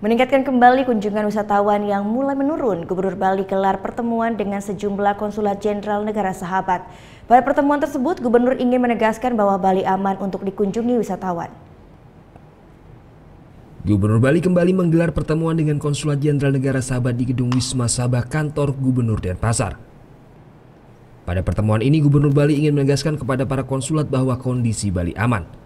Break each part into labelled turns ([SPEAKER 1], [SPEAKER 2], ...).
[SPEAKER 1] Meningkatkan kembali kunjungan wisatawan yang mulai menurun, Gubernur Bali gelar pertemuan dengan sejumlah konsulat jenderal negara sahabat. Pada pertemuan tersebut, Gubernur ingin menegaskan bahwa Bali aman untuk dikunjungi wisatawan.
[SPEAKER 2] Gubernur Bali kembali menggelar pertemuan dengan konsulat jenderal negara sahabat di Gedung Wisma Sabah kantor Gubernur Denpasar. Pada pertemuan ini, Gubernur Bali ingin menegaskan kepada para konsulat bahwa kondisi Bali aman.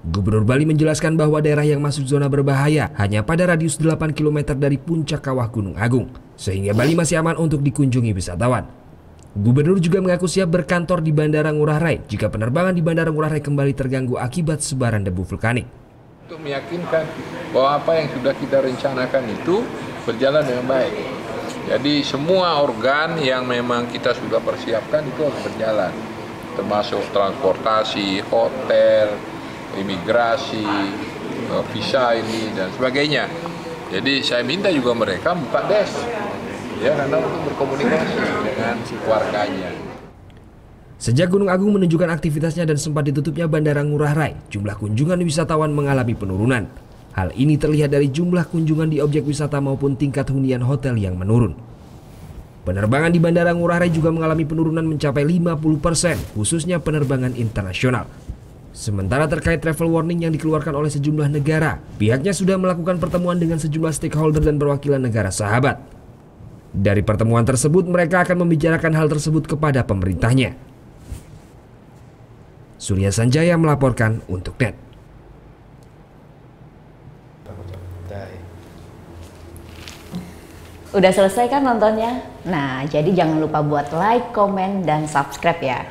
[SPEAKER 2] Gubernur Bali menjelaskan bahwa daerah yang masuk zona berbahaya hanya pada radius 8 km dari puncak kawah Gunung Agung, sehingga Bali masih aman untuk dikunjungi wisatawan. Gubernur juga mengaku siap berkantor di Bandara Ngurah Rai jika penerbangan di Bandara Ngurah Rai kembali terganggu akibat sebaran debu vulkanik.
[SPEAKER 3] Untuk meyakinkan bahwa apa yang sudah kita rencanakan itu berjalan dengan baik. Jadi semua organ yang memang kita sudah persiapkan itu harus berjalan, termasuk transportasi, hotel, imigrasi, visa ini dan sebagainya. Jadi saya minta juga mereka buka desk, ya, karena untuk berkomunikasi dengan warganya.
[SPEAKER 2] Sejak Gunung Agung menunjukkan aktivitasnya dan sempat ditutupnya Bandara Ngurah Rai, jumlah kunjungan wisatawan mengalami penurunan. Hal ini terlihat dari jumlah kunjungan di objek wisata maupun tingkat hunian hotel yang menurun. Penerbangan di Bandara Ngurah Rai juga mengalami penurunan mencapai 50%, khususnya penerbangan internasional. Sementara terkait travel warning yang dikeluarkan oleh sejumlah negara, pihaknya sudah melakukan pertemuan dengan sejumlah stakeholder dan perwakilan negara sahabat. Dari pertemuan tersebut, mereka akan membicarakan hal tersebut kepada pemerintahnya. Surya Sanjaya melaporkan untuk NET.
[SPEAKER 1] Udah selesai kan nontonnya? Nah, jadi jangan lupa buat like, komen, dan subscribe ya.